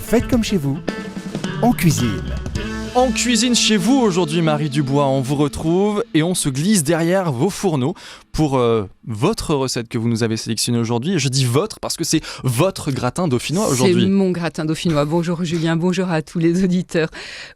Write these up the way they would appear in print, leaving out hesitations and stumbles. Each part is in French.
faites comme chez vous, en cuisine. En cuisine chez vous aujourd'hui, Marie Dubois, on vous retrouve et on se glisse derrière vos fourneaux pour votre recette que vous nous avez sélectionnée aujourd'hui. Et je dis votre parce que c'est votre gratin dauphinois aujourd'hui. C'est mon gratin dauphinois. Bonjour Julien, bonjour à tous les auditeurs.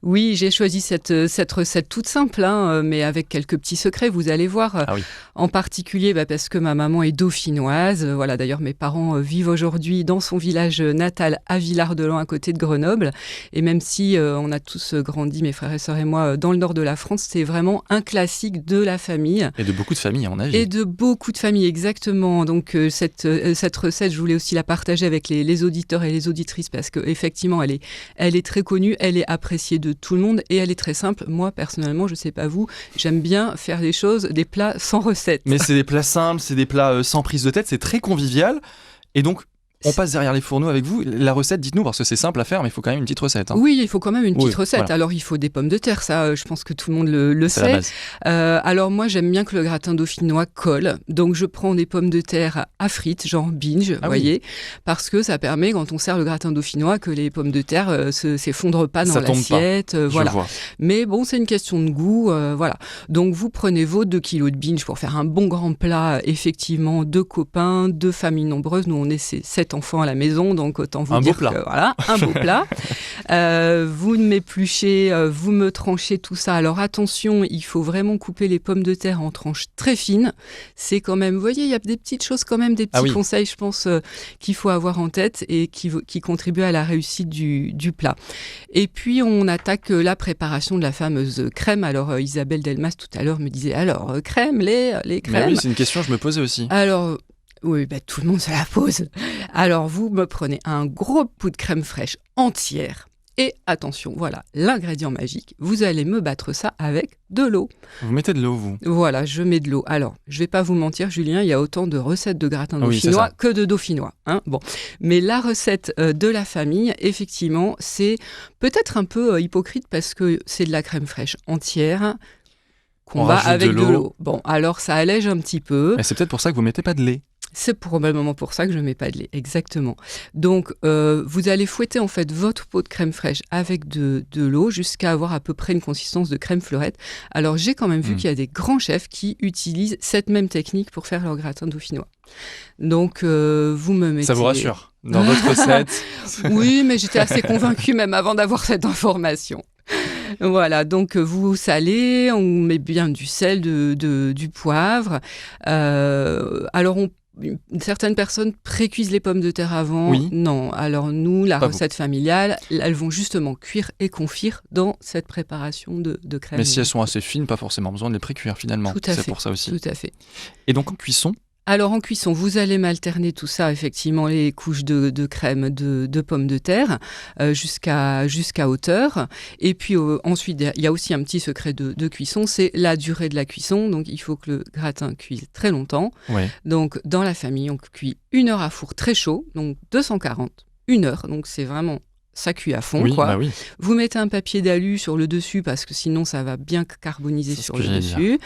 Oui, j'ai choisi cette recette toute simple, mais avec quelques petits secrets, vous allez voir. Ah oui. En particulier parce que ma maman est dauphinoise. Voilà, d'ailleurs, mes parents vivent aujourd'hui dans son village natal à Villard-de-Lans, à côté de Grenoble. Et même si on a tous grandi, mes frères et sœurs et moi, dans le nord de la France, c'est vraiment un classique de la famille. Et de beaucoup de familles, à mon avis. Et de beaucoup de familles, exactement. Donc cette recette, je voulais aussi la partager avec les auditeurs et les auditrices parce qu'effectivement, elle est très connue, elle est appréciée de tout le monde et elle est très simple. Moi, personnellement, je ne sais pas vous, j'aime bien faire des plats sans recette. Mais c'est des plats simples, c'est des plats sans prise de tête, c'est très convivial. Et donc, on passe derrière les fourneaux avec vous. La recette, dites-nous, parce que c'est simple à faire, mais il faut quand même une petite recette. Oui, il faut quand même une petite recette. Voilà. Alors, il faut des pommes de terre, ça, je pense que tout le monde le C'est sait. la base. Alors, moi, j'aime bien que le gratin dauphinois colle. Donc, je prends des pommes de terre à frites, genre binge, voyez, parce que ça permet, quand on sert le gratin dauphinois, que les pommes de terre s'effondrent pas dans l'assiette. Voilà. Je vois. Mais bon, c'est une question de goût. Voilà. Donc, vous prenez vos 2 kilos de binge pour faire un bon grand plat, effectivement, de copains, de familles nombreuses. Nous, on est 7 enfants à la maison. Donc autant vous dire que voilà, un beau plat. Vous m'épluchez, vous me tranchez tout ça. Alors attention, il faut vraiment couper les pommes de terre en tranches très fines. C'est quand même, vous voyez, il y a des petites choses quand même, des petits conseils, je pense, qu'il faut avoir en tête et qui contribuent à la réussite du plat. Et puis on attaque la préparation de la fameuse crème. Alors Isabelle Delmas tout à l'heure me disait, alors crème, les crèmes. Mais oui, c'est une question que je me posais aussi. Alors oui, tout le monde se la pose. Alors, vous me prenez un gros pot de crème fraîche entière. Et attention, voilà, l'ingrédient magique. Vous allez me battre ça avec de l'eau. Vous mettez de l'eau, vous ? Voilà, je mets de l'eau. Alors, je vais pas vous mentir, Julien, il y a autant de recettes de gratin dauphinois que de dauphinois. Bon. Mais la recette de la famille, effectivement, c'est peut-être un peu hypocrite parce que c'est de la crème fraîche entière qu'on bat avec de l'eau. Bon, alors ça allège un petit peu. Mais c'est peut-être pour ça que vous mettez pas de lait. C'est probablement pour ça que je ne mets pas de lait, exactement. Donc, vous allez fouetter en fait votre pot de crème fraîche avec de l'eau jusqu'à avoir à peu près une consistance de crème fleurette. Alors, j'ai quand même vu qu'il y a des grands chefs qui utilisent cette même technique pour faire leur gratin dauphinois. Donc, vous me mettez... Ça vous rassure dans votre recette? Oui, mais j'étais assez convaincue même avant d'avoir cette information. Voilà, donc vous salez, on met bien du sel, du poivre. Alors, certaines personnes précuisent les pommes de terre avant. Oui. Non, alors nous, la recette familiale, elles vont justement cuire et confire dans cette préparation de crème. Mais si elles sont assez fines, pas forcément besoin de les précuire finalement. C'est pour ça aussi. Tout à fait. Et donc en cuisson ? Alors en cuisson, vous allez m'alterner tout ça, effectivement, les couches de crème de pommes de terre jusqu'à hauteur. Et puis ensuite, il y a aussi un petit secret de cuisson, c'est la durée de la cuisson. Donc il faut que le gratin cuise très longtemps. Ouais. Donc dans la famille, on cuit 1 heure à four très chaud, donc 240, 1 heure. Donc c'est vraiment... ça cuit à fond, quoi. Bah oui. Vous mettez un papier d'alu sur le dessus parce que sinon ça va bien carboniser sur le dessus.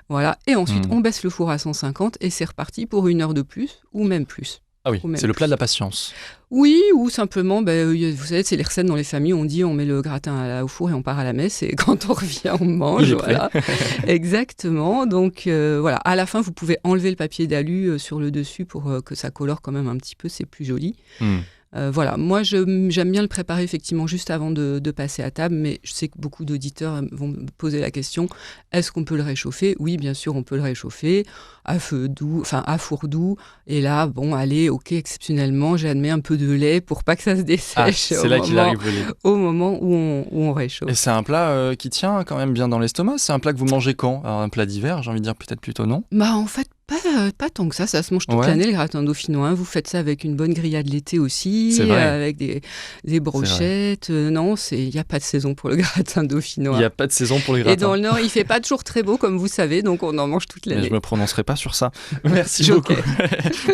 Voilà. Et ensuite, on baisse le four à 150 et c'est reparti pour 1 heure de plus ou même plus. Ah oui, c'est le plat de la patience. Oui, ou simplement, vous savez, c'est les recettes dans les familles, on dit on met le gratin au four et on part à la messe et quand on revient, on mange. Voilà. Exactement. Donc voilà, à la fin, vous pouvez enlever le papier d'alu sur le dessus pour que ça colore quand même un petit peu, c'est plus joli. Voilà, moi j'aime bien le préparer effectivement juste avant de passer à table, mais je sais que beaucoup d'auditeurs vont me poser la question, est-ce qu'on peut le réchauffer ? Oui, bien sûr, on peut le réchauffer à feu doux, enfin à four doux, et là, bon, allez, ok, exceptionnellement, j'admets un peu de lait pour pas que ça se dessèche c'est là qu'il arrive le lait. Au moment où on réchauffe. Et c'est un plat qui tient quand même bien dans l'estomac, c'est un plat que vous mangez quand ? Alors, un plat d'hiver, j'ai envie de dire peut-être plutôt non ? En fait, pas tant que ça se mange toute l'année le gratin dauphinois. Vous faites ça avec une bonne grillade l'été aussi, avec des brochettes. Non, il n'y a pas de saison pour le gratin dauphinois. Il n'y a pas de saison pour les gratins. Et dans le Nord, il ne fait pas toujours très beau, comme vous savez, donc on en mange toute l'année. Mais je ne me prononcerai pas sur ça. Merci beaucoup.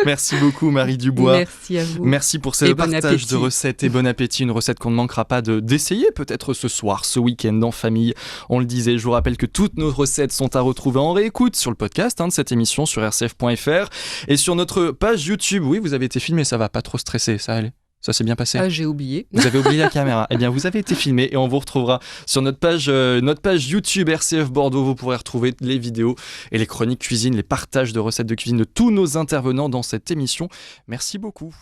Merci beaucoup, Marie Dubois. Merci à vous. Merci pour ce partage de recettes et bon appétit. Une recette qu'on ne manquera pas d'essayer peut-être ce soir, ce week-end en famille. On le disait, je vous rappelle que toutes nos recettes sont à retrouver en réécoute sur le podcast de cette émission sur rcf.fr et sur notre page YouTube. Oui, vous avez été filmé, ça va, pas trop stresser, ça allait. Ça s'est bien passé? J'ai oublié. Vous avez oublié la caméra. Eh bien, vous avez été filmé et on vous retrouvera sur notre page YouTube RCF Bordeaux. Vous pourrez retrouver les vidéos et les chroniques cuisine, les partages de recettes de cuisine de tous nos intervenants dans cette émission. Merci beaucoup.